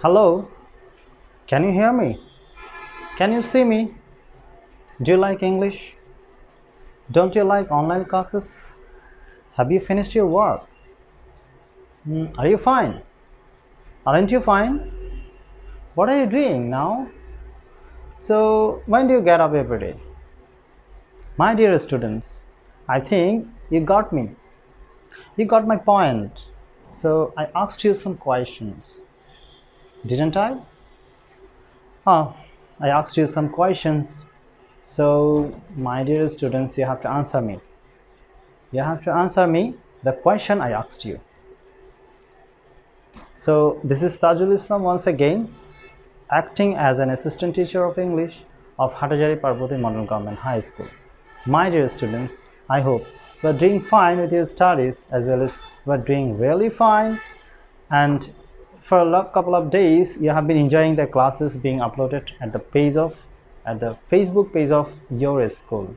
Hello, can you hear me? Can you see me? Do you like English? Don't you like online classes? Have you finished your work? Are you fine? Aren't you fine? What are you doing now? So, when do you get up every day? My dear students, I think you got me. You got my point. So, I asked you some questions, didn't I? Oh, I asked you some questions. So, my dear students, you have to answer me. You have to answer me the question I asked you. So this is Tajul Islam once again, acting as an assistant teacher of English of Hatajari Parvati Modern Government High School. My dear students, I hope you are doing fine with your studies as well as you are doing really fine, and for a couple of days you have been enjoying the classes being uploaded at the Facebook page of your school.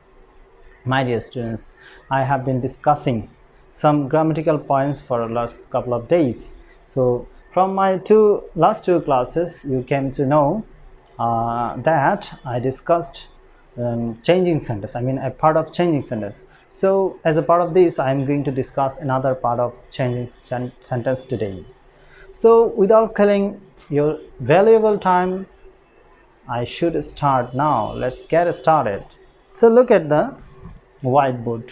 My dear students, I have been discussing some grammatical points for the last couple of days. So from my last two classes, you came to know that I discussed changing sentence. I mean a part of changing sentence. So as a part of this, I am going to discuss another part of changing sentence today. So without killing your valuable time, I should start now. Let's get started. So look at the whiteboard.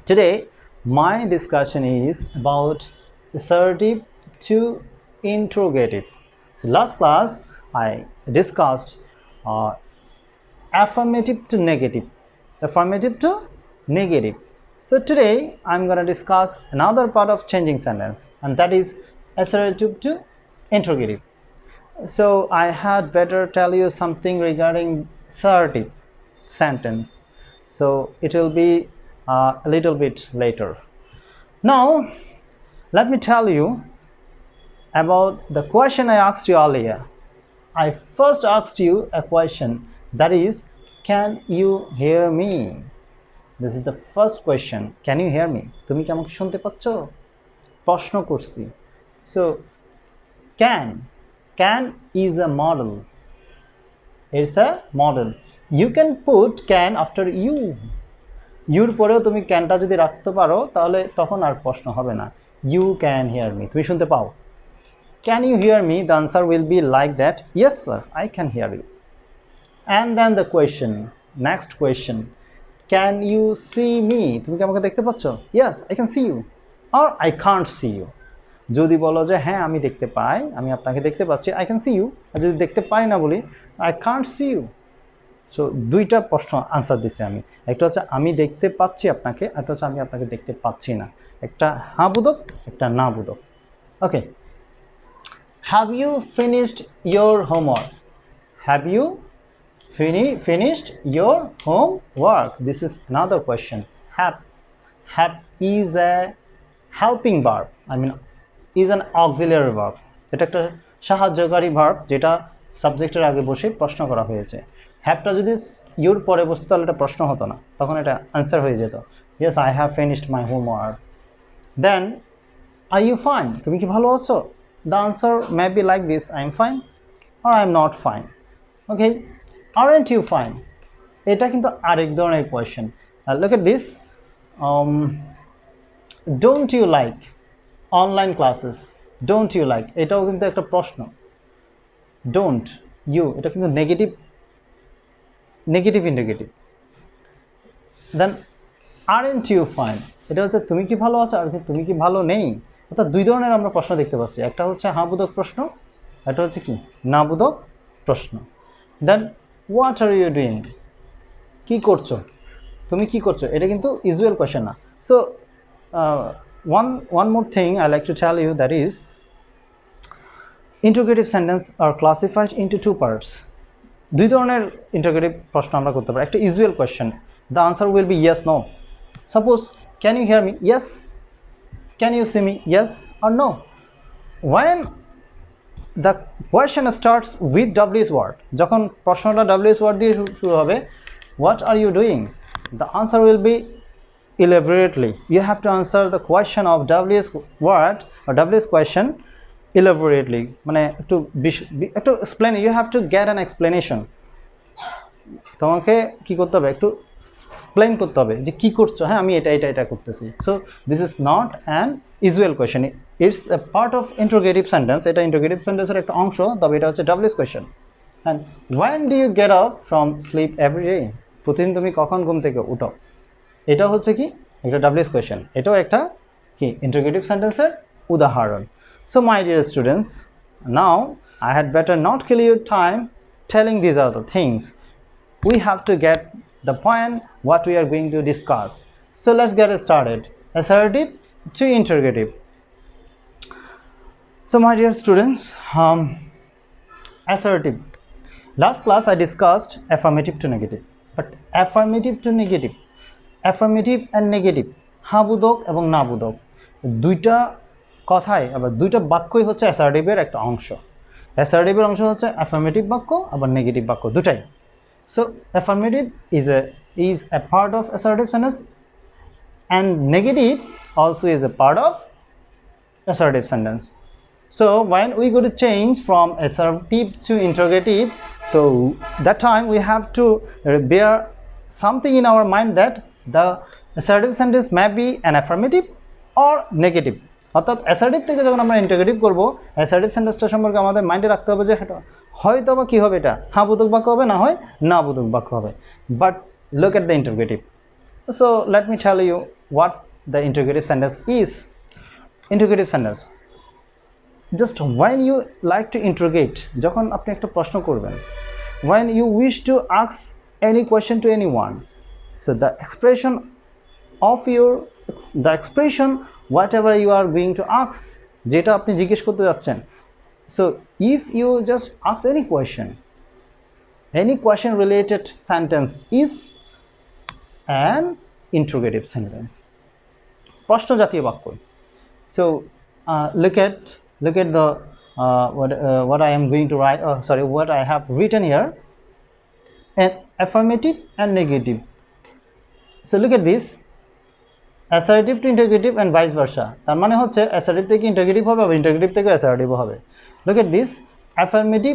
Today, my discussion is about assertive to interrogative. So last class, I discussed affirmative to negative. Affirmative to negative. So today, I'm going to discuss another part of changing sentence, and that is assertive to interrogative. So I had better tell you something regarding assertive sentence. So it will be a little bit later. Now, let me tell you about the question I asked you earlier. I first asked you a question, that is, can you hear me? This is the first question. Can you hear me? তুমি কি আমাকে শুনতে পাচ্ছ? প্রশ্ন করছি. So, can is a model. It's a model. You can put can after you. Your পরেও তুমি ক্যানটা যদি রাখতে পারো তাহলে তখন আর প্রশ্ন হবে না. You can hear me. তুমি শুনতে পাও. Can you hear me? The answer will be like that. Yes sir, I can hear you. And then the question, next question. Can you see me? তুমি কি আমাকে দেখতে পাচ্ছ? Yes, I can see you. Or I can't see you. যদি বলো যে হ্যাঁ আমি দেখতে পাই, আমি আপনাকে দেখতে পাচ্ছি, I can see you. আর যদি দেখতে পাই না বলি, I can't see you. So দুইটা প্রশ্ন আনসার দিছি আমি. একটা হচ্ছে আমি দেখতে পাচ্ছি আপনাকে, একটা হচ্ছে আমি আপনাকে দেখতে পাচ্ছি না. একটা হ্যাঁ বোধক, একটা না বোধক. Okay. Have you finished your homework? Have you finished your homework? This is another question. Have is a helping verb. I mean is an auxiliary verb. এটা একটা সাহায্যকারী ভার্ব যেটা সাবজেক্টের আগে বসে প্রশ্ন করা হয়েছে. হ্যাভটা যদি ইউর পরে বসতো তাহলে এটা প্রশ্ন হতো না, তখন এটা আনসার হয়ে যেত. Yes I have finished my homework. Then are you fine? তুমি কি ভালো আছো? The answer may be like this, I am fine or I am not fine. Okay. Aren't you fine? এটা কিন্তু আরেক ধরনের question. Look at this. Don't you like online classes? Don't you like এটাও কিন্তু একটা প্রশ্ন. ডোন্ট ইউ এটা কিন্তু negative indicative. Then aren't you fine এটা হচ্ছে তুমি কি ভালো আছো, আর তুমি কি ভালো নেই. অর্থাৎ দুই ধরনের আমরা প্রশ্ন দেখতে পাচ্ছি. একটা হচ্ছে হ্যাঁ বোধক প্রশ্ন, একটা হচ্ছে কি না বোধক প্রশ্ন. দেন হোয়াট আর ইউ ডুইং? কী করছো? তুমি কি করছো? এটা কিন্তু ইউজুয়াল কোয়েশ্চেন না. So one more thing I like to tell you, that is interrogative sentence are classified into two parts. দুই ধরনের ইন্টারোগেটিভ প্রশ্ন আমরা করতে পারি. একটা usual question, the answer will be yes no. Suppose, can you hear me? Yes. Can you see me? Yes or no. When the question starts with WS word, যখন প্রশ্নটা WS word দিয়ে শুরু হবে, what are you doing? The answer will be elaborately. You have to answer the question of WS word or WS question elaborately, মানে একটু একটু explain, you have to get an explanation. তোমাকে কি করতে হবে, একটু এক্সপ্লেইন করতে হবে যে কি করছো, হ্যাঁ আমি এটা করতেছি। So this is not an usual question, it's a part of interrogative sentence. এটা ইন্টারোগেটিভ সেন্টেন্সের একটা অংশ, তবে এটা হচ্ছে WS question. And when do you get up from sleep every day, প্রতিদিন তুমি কখন ঘুম থেকে উঠো, এটা হচ্ছে কি একটা ডাব্লিউএস কোয়েশ্চেন, এটাও একটা কি ইন্টারোগেটিভ সেন্টেন্সের উদাহরণ। So my dear students, now I had better not kill your time telling these other things. We have to get the point what we are going to discuss. So let's get started. Assertive to interrogative. So my dear students, assertive. Last class I discussed affirmative to negative, but affirmative to negative, affirmative and negative, হ্যাঁ বোধক এবং না বোধক দুইটা কথাই আবার দুইটা বাক্যই হচ্ছে অ্যাসার্টিভের একটা অংশ। অ্যাসার্টিভের অংশ হচ্ছে অ্যাফার্মেটিভ বাক্য আবার নেগেটিভ বাক্য দুটাই। So affirmative is a part of assertive sentence, and negative also is a part of assertive sentence. So when we go to change from assertive to interrogative, so that time we have to bear something in our mind that the assertive sentence may be an affirmative or negative. অর্থাৎ assertive থেকে যখন আমরা interrogative করবো, assertive সেন্টেন্সটা সম্পর্কে আমাদের মাইন্ডে রাখতে হবে যে এটা হয়তো বা কী হবে, এটা হ্যাঁ বোধক বাক্য হবে, না হয় না বোধক বাক্য হবে। But look at the interrogative. So let me tell you what the interrogative sentence is. Interrogative sentence just when you like to interrogate, যখন আপনি একটা প্রশ্ন করবেন, when you wish to ask any question to any one, so the expression of your the expression whatever you are going to ask, যেটা আপনি জিজ্ঞেস করতে যাচ্ছেন। So if you just ask any question related sentence is an interrogative sentence, প্রশ্ন জাতীয় বাক্য। So look at the what I am going to write, what I have written here, and affirmative and negative. So look at this, assertive two interrogative and vice versa, তার মানে হচ্ছে assertive থেকে interrogative হবে আবার interrogative থেকে অ্যাসার্টিভও হবে। Look at this, affirmative,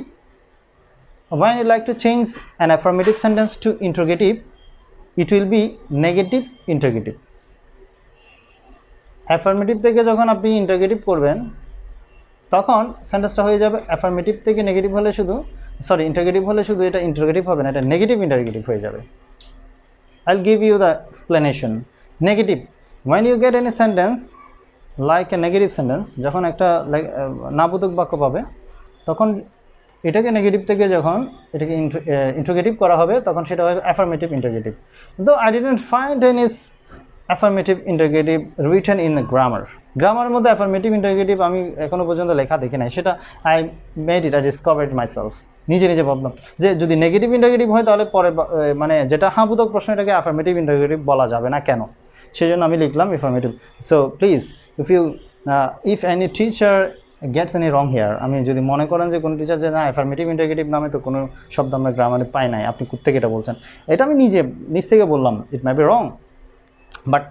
when you like to change an affirmative sentence to interrogative, it will be negative interrogative. Affirmative থেকে যখন আপনি ইন্টারোগেটিভ করবেন তখন সেন্টেন্সটা হয়ে যাবে অ্যাফার্মেটিভ থেকে নেগেটিভ হলে শুধু ইন্টারোগেটিভ হলে শুধু এটা ইন্টারোগেটিভ হবে না, এটা নেগেটিভ ইন্টারোগেটিভ হয়ে যাবে। I'll give you the explanation. Negative, when you get any sentence like a negative sentence, যখন একটা নাবোধক বাক্য পাবে তখন এটাকে নেগেটিভ থেকে যখন এটাকে ইন্টারোগেটিভ করা হবে তখন সেটা হবে affirmative interrogative. Though I didn't find any affirmative interrogative written in the গ্রামারের মধ্যে অ্যাফার্মেটিভ ইন্টারোগেটিভ আমি এখনো পর্যন্ত লেখা দেখি নাই, সেটা I discovered myself, নিজে ভাবলাম যে যদি নেগেটিভ ইন্টারোগেটিভ হয় তাহলে পরে মানে যেটা হ্যাঁ বোধক প্রশ্ন এটাকে অ্যাফার্মেটিভ ইন্টারোগেটিভ বলা যাবে না, কেন, সেই জন্য আমি লিখলাম affirmative. So please if any teacher gets any wrong here, আমি যদি মনে করেন যে কোনো টিচার যে না অ্যাফার্মেটিভ ইন্টারোগেটিভ নামে তো কোনো শব্দ আমরা গ্রামারে পাই নাই, আপনি কোত্থেকে এটা বলছেন, এটা আমি নিজ থেকে বললাম, ইট মে বি রং, বাট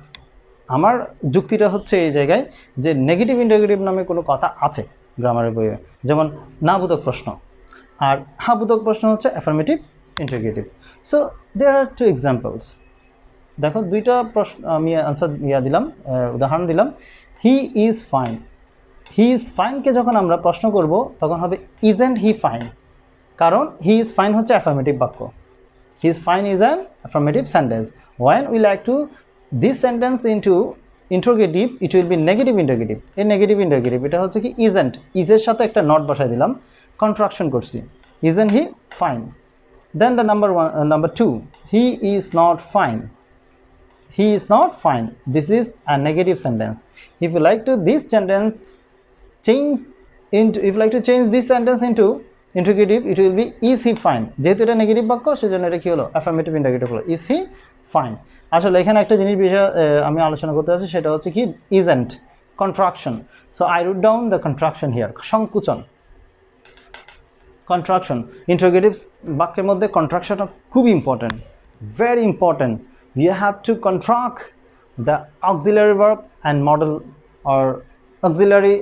আমার যুক্তিটা হচ্ছে এই জায়গায় যে নেগেটিভ ইন্টারোগেটিভ নামে কোনো কথা আছে গ্রামারের বইয়ে, যেমন না বোধক প্রশ্ন, আর হ্যাঁ বোধক প্রশ্ন হচ্ছে affirmative interrogative. So there are two examples. দেখো দুইটা প্রশ্ন আমি আনসার দিলাম, উদাহরণ দিলাম। He is fine, he is ফাইনকে যখন আমরা প্রশ্ন করব তখন হবে ইজেন্ট হি ফাইন, কারণ হি ইজ ফাইন হচ্ছে অ্যাফার্মেটিভ বাক্য, he is fine is an affirmative sentence. When we like to this sentence into interrogative, it will be negative interrogative. এই নেগেটিভ ইন্টারোগেটিভ এটা হচ্ছে কি ইজেন্ট, ইজের সাথে একটা নট বসাই দিলাম, কন্ট্রাকশন করছি, isn't he fine. Then the number two, he is not fine, he is not fine, this is a negative sentence. If you like to this sentence change this sentence into interrogative, it will be is he fine, যেহেতু এটা negative বাক্য সেজন্য এটা কি হলো affirmative interrogative হলো is he fine। আসলে এখানে একটা জিনিস বিষয় আমি আলোচনা করতে যাচ্ছি, সেটা হচ্ছে কি isn't contraction। so I wrote down the contraction here, সংকুচন, contraction। Interrogative বাক্যের মধ্যে কন্ট্রাকশনটা খুব important, very important. You have to contract the auxiliary verb and model or auxiliary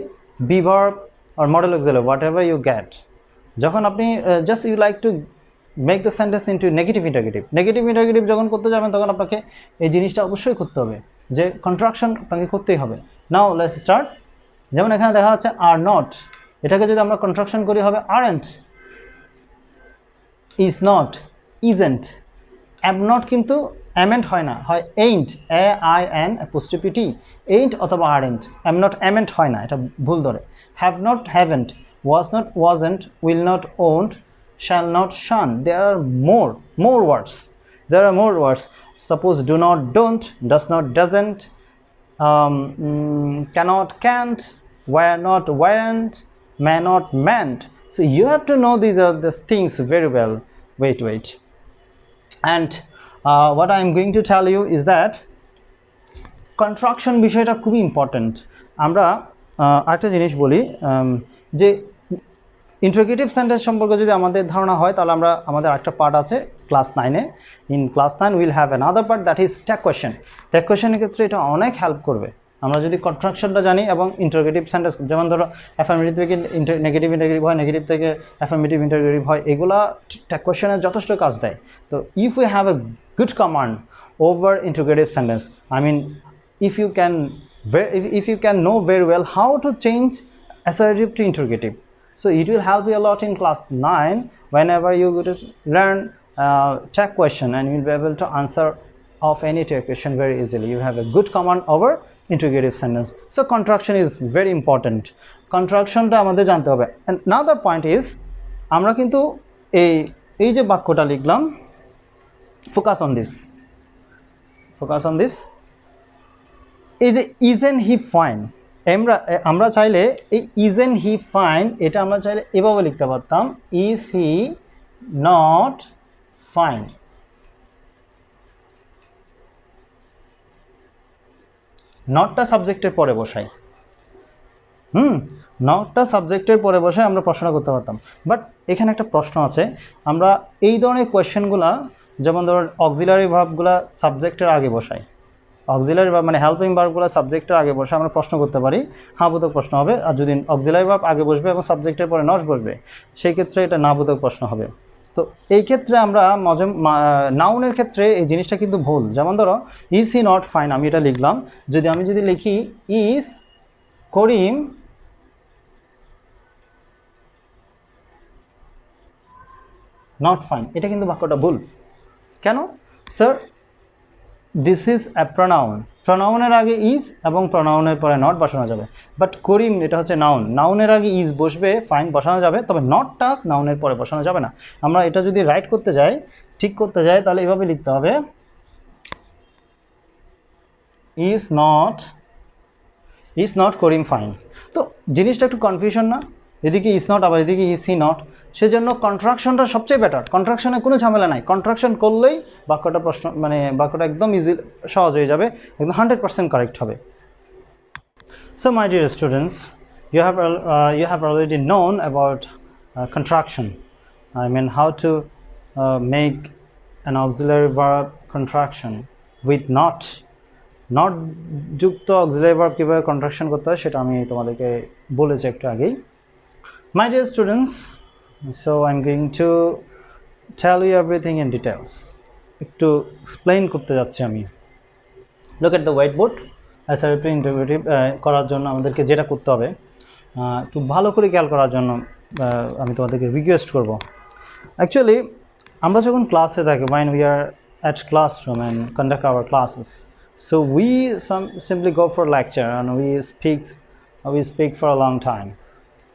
be verb or model auxiliary, whatever you get. যখন আপনি just you like to make the sentence into negative interrogative যখন করতে যাবেন তখন আপনাকে এই জিনিসটা অবশ্যই করতে হবে যে কন্ট্রাকশন আপনাকে করতেই হবে। Now let's start. যেমন এখানে দেখা যাচ্ছে আর নট, এটাকে যদি আমরা কন্ট্রাকশন করি হবে aren't, is not, isn't. Am not কিন্তু অ্যামেন্ট হয় না, হয় এইন্ট, AIN', এইন্ট অথবা আরেন্ট। অ্যাম নট অ্যামেন্ট হয় না, এটা ভুল ধরে। Have not haven't, was not wasn't, will not won't, shall not shun. There are more words. There are more words. Suppose do not don't, does not doesn't, cannot can't, were not weren't, may not meant. So you have to know these are the things very well. Wait. And what I am going to tell you is that contraction বিষয়টা খুবই important. আমরা আরেকটা জিনিস বলি যে interrogative sentence সম্পর্কে যদি আমাদের ধারণা হয় তাহলে আমরা আমাদের একটা পার্ট আছে ক্লাস 9-এ। In class 9 will have another part that is tag question. Tag কোয়েশ্চেনের ক্ষেত্রে এটা অনেক হেল্প করবে আমরা যদি কন্ট্রাকশনটা জানি এবং ইন্টারোগেটিভ সেন্টেন্স, যেমন ধরো অ্যাফার্মেটিভ থেকে নেগেটিভ ইন্টারোগেটিভ হয়, নেগেটিভ থেকে অ্যাফার্মেটিভ ইন্টারোগেটিভ হয়, এগুলা ট্যাগ কোয়েশ্চেনের যথেষ্ট কাজ দেয়। তো if you have a good command over interrogative sentence, I mean if you can know very well how to change assertive to interrogative, so it will help you a lot in class 9 whenever you go to learn tag question, and you will be able to answer of any tag question very easily. You have a good command over interrogative sentence. So contraction is very important. Contraction টা আমাদের জানতে হবে। And another point is আমরা কিন্তু এই যে বাক্যটা লিখলাম, focus on this, এই যে ইজেন্ট হি ফাইন, আমরা চাইলে এই ইজেন্ট হি ফাইন এটা আমরা চাইলে এভাবে লিখতে পারতাম, ইজ হি নট ফাইন। নটটা সাবজেক্টের পরে বসাই, নটটা সাবজেক্টের পরে বসাই আমরা প্রশ্ন করতে পারতাম। বাট এখানে একটা প্রশ্ন আছে, আমরা এই ধরনের কোয়েশ্চেনগুলা যেমন ধরুন অক্সিলারি ভার্বগুলা সাবজেক্টের আগে বসাই, অক্সিলারি ভার্ব মানে হেল্পিং ভার্বগুলো সাবজেক্টের আগে বসে আমরা প্রশ্ন করতে পারি, হ্যাঁবোধক প্রশ্ন হবে। আর যদি অক্সিলারি ভার্ব আগে বসবে এবং সাবজেক্টের পরে নট বসবে, সেই ক্ষেত্রে এটা নাবোধক প্রশ্ন হবে। তো এই ক্ষেত্রে আমরা নাউনের ক্ষেত্রে এই জিনিসটা কিন্তু ভুল। যেমন ধরো ইজ হি নট ফাইন, আমি এটা লিখলাম, যদি লিখি ইজ করিম নট ফাইন, এটা কিন্তু বাক্যটা ভুল। কেন sir? This is a pronoun, প্রোনাউনের আগে ইজ এবং প্রোনাউনের পরে নট বসানো যাবে। বাট করিম এটা হচ্ছে নাউন, নাউনের আগে ইজ বসবে, ফাইন বসানো যাবে, তবে নটটা নাউনের পরে বসানো যাবে না। আমরা এটা যদি রাইট করতে যাই, ঠিক করতে যাই, তাহলে এভাবে লিখতে হবে, ইজ নট করিম ফাইন। তো জিনিসটা একটু কনফিউশন না? এদিকে ইজ নট আবার এদিকে ইজ হি নট, সেজন্য কন্ট্রাকশনটা সবচেয়ে বেটার। কন্ট্রাকশনে কোনো ঝামেলা নাই, কন্ট্রাকশন করলেই বাক্যটা একদম ইজি, সহজ হয়ে যাবে, একদম 100% কারেক্ট হবে। So my dear students, you have already known about contraction. I mean how to make an auxiliary verb contraction with not যুক্ত auxiliary verb কীভাবে কন্ট্রাকশন করতে হয় সেটা আমি তোমাদেরকে বলেছি একটু আগেই। My dear students, so I'm going to tell you everything in details. একটু এক্সপ্লেইন করতে যাচ্ছি আমি। Look at the whiteboard. Assertive interrogative করার জন্য আমাদেরকে যেটা করতে হবে, একটু ভালো করে খেয়াল করার জন্য আমি তোমাদেরকে রিকোয়েস্ট করব। অ্যাকচুয়ালি আমরা যখন ক্লাসে থাকি, when we are at classroom and conduct our classes, so we simply go for lecture and we speak for a long time.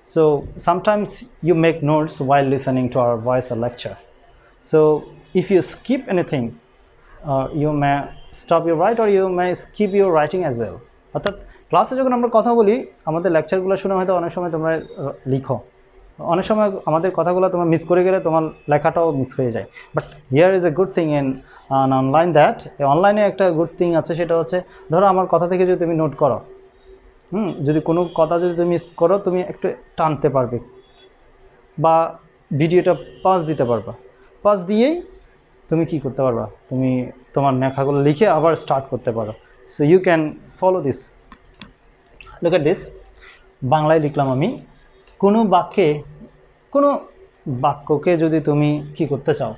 So sometimes you make notes while listening to our voice or lecture. So if you skip anything, you may stop your write or you may skip your writing as well. অর্থাৎ ক্লাসে যখন আমরা কথা বলি, আমাদের লেকচারগুলো শুনে হয়তো অনেক সময় তোমরা লিখো, অনেক সময় আমাদের কথাগুলো তোমার মিস করে গেলে তোমার লেখাটাও মিস হয়ে যায়। But here is a good thing in online, that অনলাইনে একটা গুড থিং আছে, সেটা হচ্ছে ধরো আমার কথা থেকে যদি তুমি নোট করো, যদি কোনো কথা যদি তুমি মিস করো, তুমি একটু টানতে পারবে বা ভিডিওটা পজ দিতে পারবা, পজ দিয়েই তুমি কি করতে পারবা, তুমি তোমার লেখাগুলো লিখে আবার স্টার্ট করতে পারো। So you can follow this. Look at this, বাংলায় লিখলাম আমি, কোনো বাক্যকে যদি তুমি কি করতে চাও,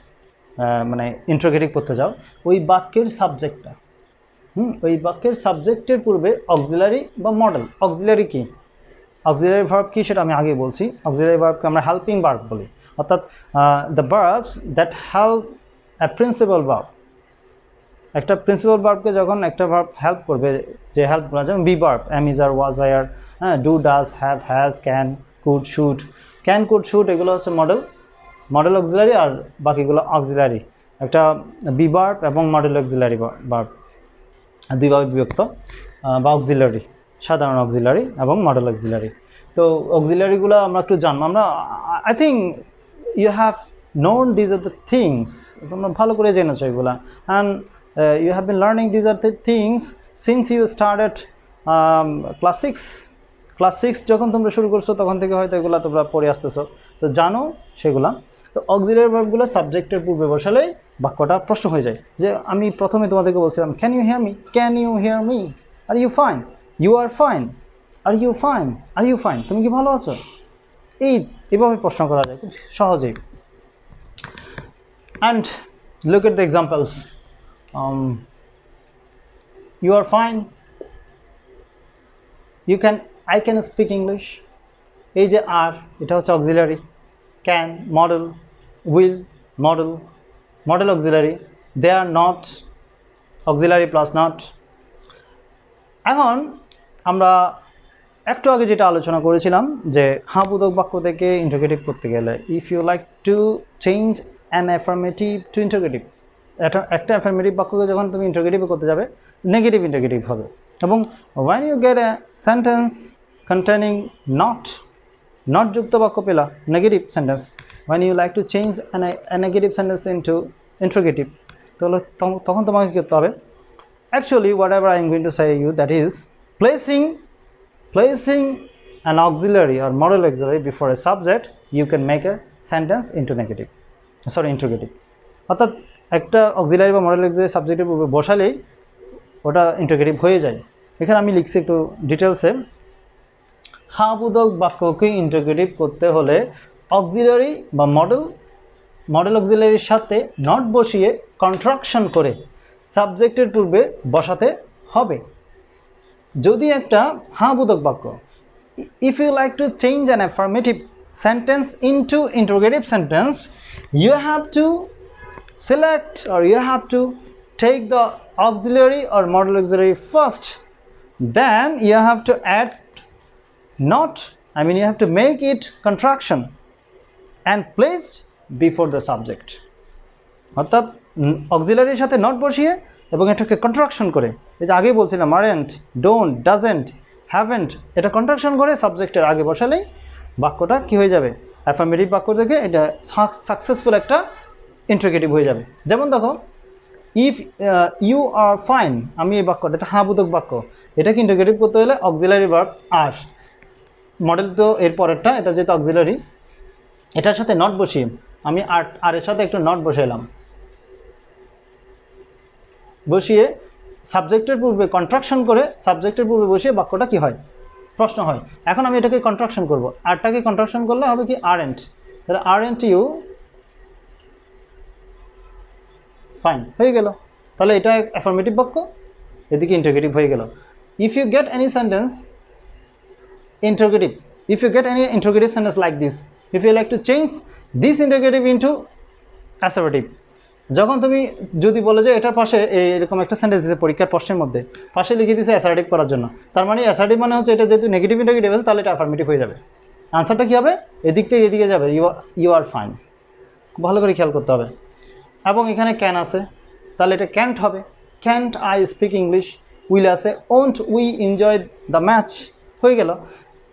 মানে ইন্টারোগেটিভ করতে চাও, ওই বাক্যের সাবজেক্টটা, ওই বাক্যের সাবজেক্টের পূর্বে অক্সিলারি বা মডেল। অক্সিলারি কি, অক্সিলারি ভার্ব কি সেটা আমি আগে বলছি। অক্সিলারি ভার্বকে আমরা হেল্পিং ভার্ব বলি, অর্থাৎ the verbs that help A principal verb. একটা প্রিন্সিপাল ভার্বকে যখন একটা ভার্ব হেল্প করবে, যে হেল্প করা, যেমন বি ভার্ব, এম, ইজ, আর, ওয়াজ, আর, হ্যাঁ, do, does, have, has, can, could, should. Can, could, should এগুলো হচ্ছে মডেল অক্সিলারি, আর বাকিগুলো অক্সিলারি। একটা বি ভার্ব এবং মডেল অক্সিলারি ভার্ব দুইভাবে বিভক্ত, বা অক্সিলারি, সাধারণ অক্সিলারি এবং মডেল অক্সিলারি। তো অক্সিলারিগুলো আমরা একটু জানবো। আমরা I think you have known these are the things, তোমরা ভালো করে জেনেছো এগুলা। And you have been learning these are the things since you started class 6 যখন তোমরা শুরু করছো তখন থেকে হয়তো এগুলো তোমরা পড়ে আসতেছো, তো জানো সেগুলা। তো অক্সিলারি ভার্বগুলো সাবজেক্টের পূর্বে বসালেই বাক্যটা প্রশ্ন হয়ে যায়। যে আমি প্রথমে তোমাদেরকে বলছিলাম, can you hear me, can you hear me, are you fine, you are fine, are you fine, are you fine, তুমি কি ভালো আছো? এইভাবে প্রশ্ন করা যায় খুব সহজেই। And look at the examples. You are fine, I can speak English, এই যে আর, এটা হচ্ছে auxiliary. Can modal, will modal auxiliary, they are not auxiliary plus not. এখন আমরা একটু আগে যেটা আলোচনা করেছিলাম যে বোধক বাক্য থেকে ইন্টারোগেটিভ করতে গেলে, if you like to change an affirmative to interrogative, একটা অ্যাফার্মেটিভ বাক্যকে যখন তুমি ইন্টারোগেটিভে করতে যাবে, নেগেটিভ ইন্টারোগেটিভ হবে। এবং when you get a sentence containing not যুক্ত বাক্য পেলা, negative sentence, when you like to change a negative sentence into interrogative, তাহলে তখন তোমাকে কী করতে হবে? Actually whatever I am going to say you, that is placing an auxiliary or model auxiliary before a subject, you can make a sentence into interrogative। অর্থাৎ একটা auxiliary বা modal auxiliary সাবজেক্টের পূর্বে বসালেই ওটা ইন্টারোগেটিভ হয়ে যায়। এখানে আমি লিখছি একটু ডিটেলসে, বোধক বাক্যকে ইন্টারোগেটিভ করতে হলে অক্সিলারি বা মডেল অক্সিলারির সাথে নট বসিয়ে কন্ট্রাকশন করে সাবজেক্টের পূর্বে বসাতে হবে। যদি একটা বোধক বাক্য, if you like to change an affirmative sentence into interrogative sentence, you have to select or you have to take the auxiliary or model auxiliary first, then you have to add you have to make it contraction and placed before the subject। অর্থাৎ অক্সিলারির সাথে not বসিয়ে এবং এটাকে contraction করে, এই যে আগেই বলছিলাম আরেন্ট, ডোন্ট, ডাজেন্ট, হ্যাভেন্ট, এটা কন্ট্রাকশন করে সাবজেক্টের আগে বসালেই বাক্যটা কি হয়ে যাবে? অ্যাফার্মেটিভ বাক্য থেকে এটা সাকসেসফুল একটা ইন্টারোগেটিভ হয়ে যাবে। যেমন দেখো, ইফ ইউ আর ফাইন, আমি এই বাক্যটা, এটা বোধক বাক্য, এটাকে ইন্টারোগেটিভ করতে হলে অক্সিলারি ভার্ব আর, মডেল তো এর পরেরটা, এটা যেহেতু অক্সিলারি, এটার সাথে নট বসিয়ে আমি আর এর সাথে একটু নট বসাইলাম, বসিয়ে সাবজেক্টের পূর্বে কন্ট্রাকশন করে সাবজেক্টের পূর্বে বসিয়ে বাক্যটা কি হয়? প্রশ্ন হয়। এখন আমি এটাকে কন্ট্রাকশন করব, আরটাকে কন্ট্রাকশন করলে হবে কি? আরেন্ট, তাহলে আরেন্ট ইউ ফাইন হয়ে গেল। তাহলে এটা অ্যাফার্মেটিভ বাক্য, এদিকে ইন্টারোগেটিভ হয়ে গেল। If you get any sentence interrogative, if you get any interrogative sentence like this, if you like to change this interrogative into assertive, যখন তুমি যদি বলো যে এটার পাশে এরকম একটা সেন্টেন্স দিয়েছে পরীক্ষার প্রশ্নের মধ্যে, পাশে লিখে দিয়েছে অ্যাসার্টিভ করার জন্য, তার মানে অ্যাসার্টিভ মানে হচ্ছে এটা যেহেতু নেগেটিভ ইন্টারোগেটিভ আছে, তাহলে এটা অ্যাফার্মেটিভ হয়ে যাবে। আনসারটা কী হবে? এদিক থেকে এদিকে যাবে, ইউ আর ফাইন। খুব ভালো করে খেয়াল করতে হবে। এবং এখানে ক্যান আছে, তাহলে এটা ক্যান্ট হবে, can't I speak English. Will আছে, won't we enjoy the match, হয়ে গেল।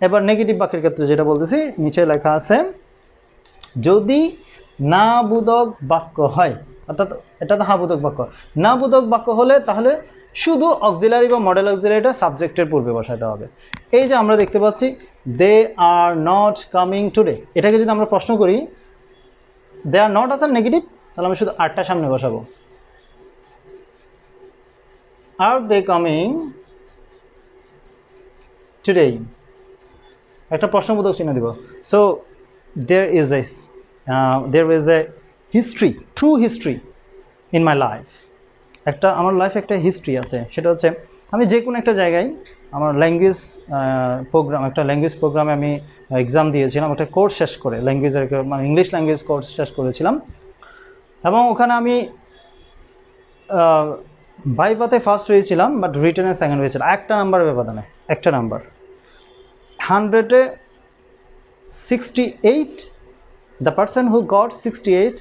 এবার নেগেটিভ বাক্যের ক্ষেত্রে যেটা বলতেছি, নিচে লেখা আছে, যদি না বোধক বাক্য হয়, অর্থাৎ এটা তো বোধক বাক্য, না বোধক বাক্য হলে তাহলে শুধু অক্সিলারি বা মডেল অক্সিলারিটা সাবজেক্টের পূর্বে বসাতে হবে। এই যে আমরা দেখতে পাচ্ছি, দে আর নট কামিং টুডে, এটাকে যদি আমরা প্রশ্ন করি, দে আর নট আছে নেগেটিভ, তাহলে আমি শুধু আরটা সামনে বসাবো, আর দে কামিং টুডে। একটা প্রশ্নবোধক চিহ্ন দিব। So there is a history, true history in my life. একটা আমার লাইফে একটা হিস্ট্রি আছে, সেটা হচ্ছে আমি যে কোনো একটা জায়গায় আমার ল্যাঙ্গুয়েজ প্রোগ্রামে আমি এক্সাম দিয়েছিলাম, একটা কোর্স শেষ করে ল্যাঙ্গুয়েজের, মানে ইংলিশ ল্যাঙ্গুয়েজ কোর্স শেষ করেছিলাম, এবং ওখানে আমি ভাইভাতে ফার্স্ট হয়েছিলাম, বাট রিটেনে সেকেন্ড হয়েছিল, একটা নাম্বারের ব্যবধানে, একটা number. 100-এ 68, the person who got 68,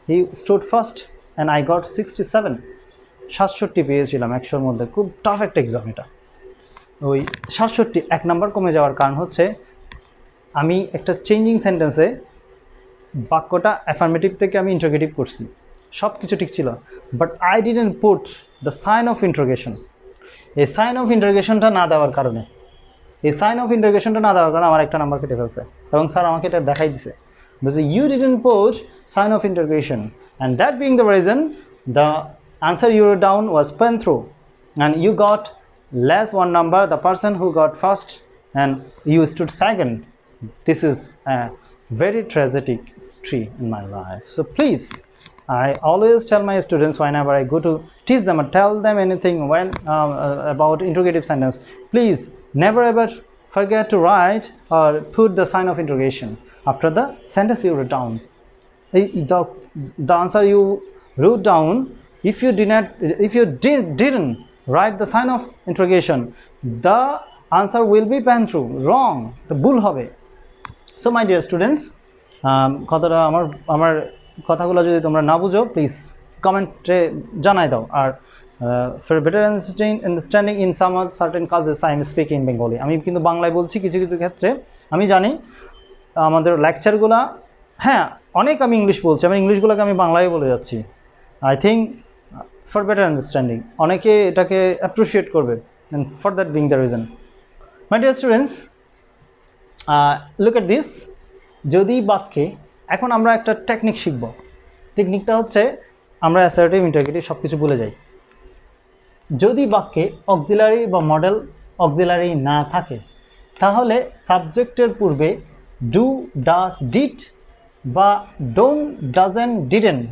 he stood first and I got 67. 67 পেয়েছিলাম 100-এর মধ্যে। খুব টাফ একটা এক্সাম এটা। ওই 67 এক নাম্বার কমে যাওয়ার কারণ হচ্ছে আমি একটা চেঞ্জিং সেন্টেন্সে বাক্যটা অ্যাফার্মেটিভ থেকে আমি ইন্টারোগেটিভ করছি, সব কিছু ঠিক ছিল, but I didn't put the sign of interrogation. এই সাইন অফ ইন্টারোগেশনটা না দেওয়ার কারণে আমার একটা নাম্বার কেটে ফেলছে, এবং স্যার আমাকে এটা দেখাই দিছে, বলছে you didn't put sign of interrogation, and that being the reason the answer you wrote down was pen through, and you got less one number, the person who got first, and you stood second. This is a very tragic history in my life. So please, I always tell my students whenever I go to teach them or tell them anything when about interrogative sentence, please never ever forget to write or put the sign of interrogation after the sentence you wrote down. The answer you wrote down, if you didn't write the sign of interrogation, the answer will be pen through, wrong, the ভুল হবে। So my dear students, কথাটা আমার কথাগুলো যদি তোমরা না বুঝো please কমেন্টে জানাই দাও। আর for better understanding in some certain cases I am speaking Bengali, আমি কিন্তু বাংলায় বলছি কিছু কিছু ক্ষেত্রে। আমি জানি আমাদের লেকচারগুলো, হ্যাঁ অনেক আমি ইংলিশ বলছি, আমি ইংলিশগুলোকে আমি বাংলায় বলে যাচ্ছি। I think for better understanding অনেকে এটাকে অ্যাপ্রিসিয়েট করবে, and for that being the reason, my dear students, look at this. যদি বাক্যে, এখন আমরা একটা টেকনিক শিখব। টেকনিকটা হচ্ছে আমরা অ্যাসার্টিভ, ইন্টারোগেটিভ সব কিছু ভুলে যাই। যদি বাক্যে অক্সিলারি বা মডেল অক্সিলারি না থাকে, তাহলে সাবজেক্টের পূর্বে ডু, ডাস, ডিড বা ডোন্ট, ডাজেন্ট, ডিডেন্ট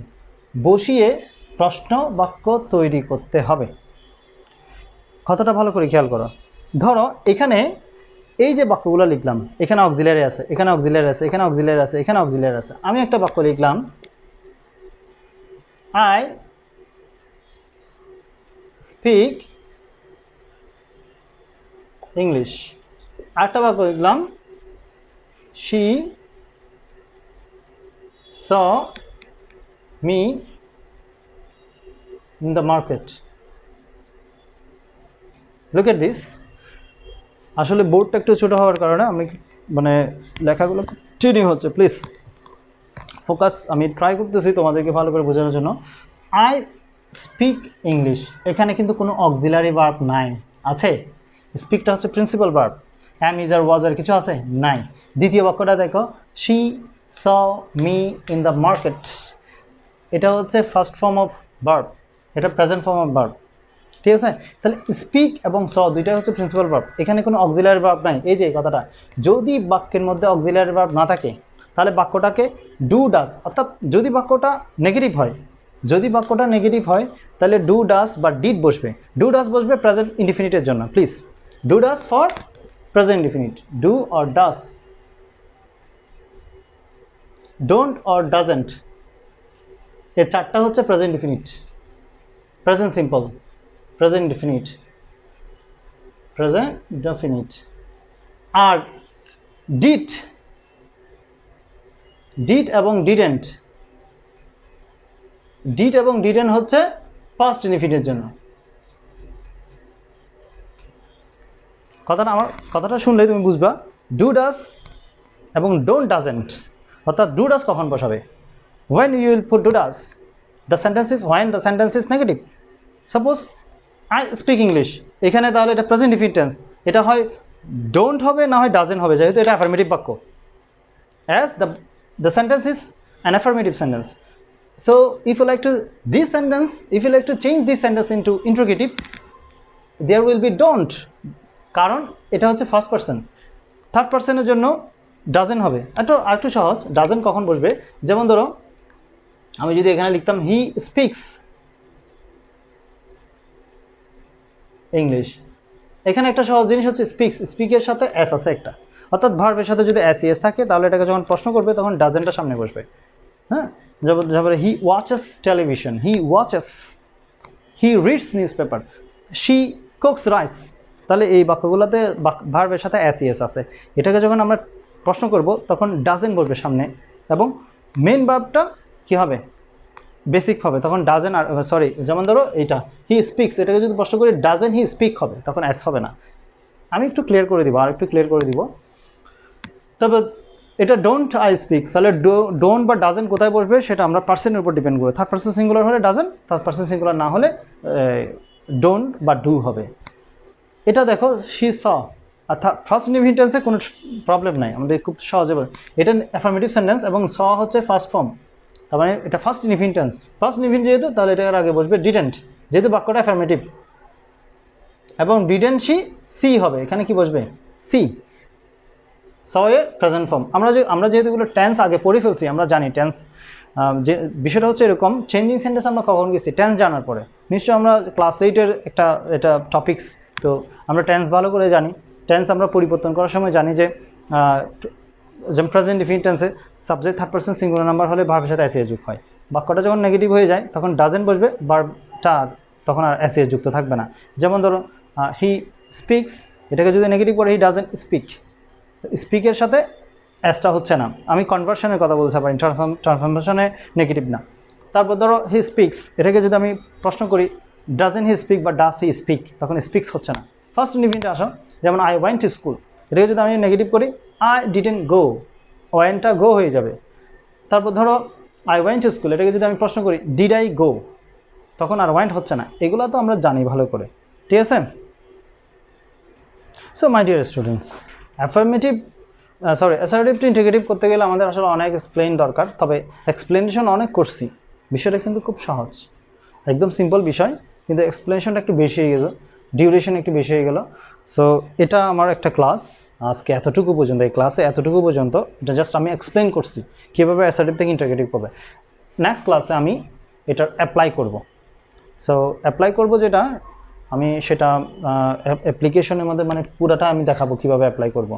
বসিয়ে প্রশ্ন বাক্য তৈরি করতে হবে। কথাটা ভালো করে খেয়াল করো। ধরো এখানে এই যে বাক্যগুলো লিখলাম, এখানে অক্সিলারি আছে, এখানে অক্সিলারি আছে, এখানে অক্সিলারি আছে, এখানে অক্সিলারি আছে। আমি একটা বাক্য লিখলাম, আই স্পিক ইংলিশ। আরেকটা বাক্য লিখলাম, she saw me in the market. Look at this. আসলে বোর্ডটা একটু ছোট হওয়ার কারণে আমি মানে লেখাগুলো খুব টেনে হচ্ছে, প্লিজ ফোকাস। আমি ট্রাই করতেছি তোমাদেরকে ভালো করে বোঝানোর জন্য। আই স্পিক ইংলিশ, এখানে কিন্তু কোনো অক্সিলারি ভার্ব নাই। আছে, স্পিকটা হচ্ছে প্রিন্সিপাল ভার্ব। অ্যাম, ইজ আর, ওয়াজ আর কিছু আছে? নাই। দ্বিতীয় বাক্যটা দেখো, she saw me in the market, এটা হচ্ছে ফার্স্ট ফর্ম অফ ভার্ব, এটা প্রেজেন্ট ফর্ম অফ ভার্ব, ঠিক আছে? তাহলে স্পিক এবং স দুইটাই হচ্ছে প্রিন্সিপাল ভার্ব, এখানে কোনো অক্সিলারি ভার্ব নাই। এই যে কথাটা, যদি বাক্যের মধ্যে অক্সিলারি ভার্ব না থাকে তাহলে বাক্যটাকে ডু, ডাস, অর্থাৎ যদি বাক্যটা নেগেটিভ হয় তাহলে ডু, ডাস বা ডিড বসবে। ডু, ডাস বসবে প্রেজেন্ট ইনডিফিনিটের জন্য, please do, does for present indefinite, do or does, don't or doesn't, এই চারটা হচ্ছে present definite, present simple, present definite, present definite. আর ডিড এবং ডিডেন্ট, হচ্ছে পাস্ট ইনডিফিনিটের জন্য। কথাটা শুনলে তুমি বুঝবা, ডু, ডাস এবং ডোন্ট, ডাজেন্ট, অর্থাৎ ডু, ডাস কখন বসাবে? when you will put do does, the sentence is when the sentence is negative. Suppose I speak English, এখানে তাহলে এটা প্রেজেন্ট ডিফিনিট টেন্স, এটা হয় ডোন্ট হবে না হয় ডাজেন্ট হবে, যেহেতু এটা অ্যাফার্মেটিভ বাক্য, as the sentence is an affirmative sentence. So if you like to change this sentence into interrogative, there will be don't, কারণ এটা হচ্ছে ফার্স্ট পারসন, থার্ড পার্সনের জন্য ডাজেন্ট হবে, একটু সহজ। ডাজেন্ট কখন বসবে, যেমন ধরো আমি যদি এখানে লিখতাম হি স্পিক্স ইংলিশ, এখানে একটা সহজ জিনিস হচ্ছে স্পিক্স, স্পিকের সাথে এস আছে একটা, অর্থাৎ ভার্বের সাথে যদি এস ইএস থাকে তাহলে এটাকে যখন প্রশ্ন করবে তখন ডাজেন্টটা সামনে বসবে। হ্যাঁ, যেমন he watches television, he watches, he reads news paper, she cooks rice, তাহলে এই বাক্যগুলোতে ভার্বের সাথে এস ইএস আছে। এটাকে যখন আমরা প্রশ্ন করব তখন ডাজেন্ট বলবে সামনে, এবং মেন ভার্বটা কী হবে, বেসিক হবে, তখন ডাজেন্ট, আর সরি যেমন ধরো এইটা হি স্পিক্স, এটাকে যদি প্রশ্ন করি ডাজেন্ট হি স্পিক হবে, তখন এস হবে না। আমি একটু ক্লিয়ার করে দিব, আর একটু ক্লিয়ার করে দিব। তবে এটা ডোন্ট আই স্পিক, তাহলে ডোন্ট বা ডাজেন্ট কোথায় বসবে সেটা আমরা পার্সনের উপর ডিপেন্ড করবে। থার্ড পার্সন সিঙ্গুলার হলে ডাজেন্ট, থার্ড পার্সন সিঙ্গুলার না হলে ডোন্ট বা ডু হবে। এটা দেখো শি স, অর্থাৎ ফার্স্ট ইনডিফিনিট টেন্সে কোনো প্রবলেম নাই, আমাদের খুব সহজে বলে। এটা অ্যাফার্মেটিভ সেন্টেন্স এবং স হচ্ছে ফার্স্ট ফর্ম, তার মানে এটা first indefinite tense. First indefinite যেহেতু তাহলে এটার আগে বসবে ডিডেন্ট, যেহেতু বাক্যটা অ্যাফার্মেটিভ, এবং ডিডেন্ট শি সি হবে, এখানে কি বসবে সি, স এর প্রেজেন্ট ফর্ম। আমরা যেহেতু এগুলো টেন্স আগে পড়ে ফেলছি, আমরা জানি টেন্স, যে বিষয়টা হচ্ছে এরকম, চেঞ্জিং সেন্টেন্স আমরা কখন গেছি টেন্স জানার পরে, নিশ্চয়ই আমরা ক্লাস 8-এর এটা টপিকস, তো আমরা টেন্স ভালো করে জানি। টেন্স আমরা পরিবর্তন করার সময় জানি যে যেমন প্রেজেন্ট ইনডিফিনিট টেন্সে subject third person singular number হলে ভার্বের সাথে এস যুক্ত হয়। বাক্যটা যখন নেগেটিভ হয়ে যায় তখন ডাজেন্ট বসবে, ভার্বটা তখন আর এস যুক্ত থাকবে না। যেমন ধরো হি স্পিক্স, এটাকে যদি নেগেটিভ করে হি ডাজেন্ট স্পিক, স্পিকের সাথে এসটা হচ্ছে না। আমি কনভার্সনের কথা বলতে পারি, ট্রান্সফরমেশনে নেগেটিভ না। তারপর ধরো হি স্পিক্স, এটাকে যদি আমি প্রশ্ন করি ডাজেন্ট হি স্পিক বা ডাজ হি স্পিক, তখন স্পিক্স হচ্ছে না। ফার্স্ট ইনডিফিনিটে আসো, যেমন আই ওয়েন্ট টু স্কুল, এটাকে যদি আমি নেগেটিভ করি আই ডিডেন্ট গো, ওয়েন্টটা গো হয়ে যাবে। তারপর ধরো আই ওয়েন্ট টু স্কুল, এটাকে যদি আমি প্রশ্ন করি ডিড আই গো, তখন আর ওয়েন্ট হচ্ছে না। এগুলো তো আমরা জানি ভালো করে, ঠিক আছে। So my dear students, assertive to integrative করতে গেলে আমাদের আসলে অনেক এক্সপ্লেইন দরকার, তবে এক্সপ্লেনেশন অনেক করছি, বিষয়টা কিন্তু খুব সহজ, একদম সিম্পল বিষয়, কিন্তু এক্সপ্লেনেশনটা একটু বেশি হয়ে গেল, ডিউরেশন একটু বেশি হয়ে গেল। সো এটা আমার একটা ক্লাস, আজকে এতটুকু পর্যন্ত, এই ক্লাসে এতটুকু পর্যন্ত, এটা জাস্ট আমি এক্সপ্লেন করছি কীভাবে অ্যাসার্টিভ থেকে ইন্টিগ্রেটিভ করবে। নেক্সট ক্লাসে আমি এটার অ্যাপ্লাই করব। সো অ্যাপ্লাই করব যেটা আমি সেটা অ্যাপ্লিকেশনের মধ্যে মানে পুরোটা আমি দেখাবো কীভাবে অ্যাপ্লাই করব,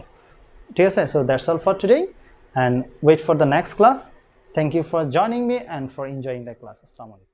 ঠিক আছে। So that's all for today and wait for the next class. Thank you for joining me and for enjoying the class. আসসালামু আলাইকুম।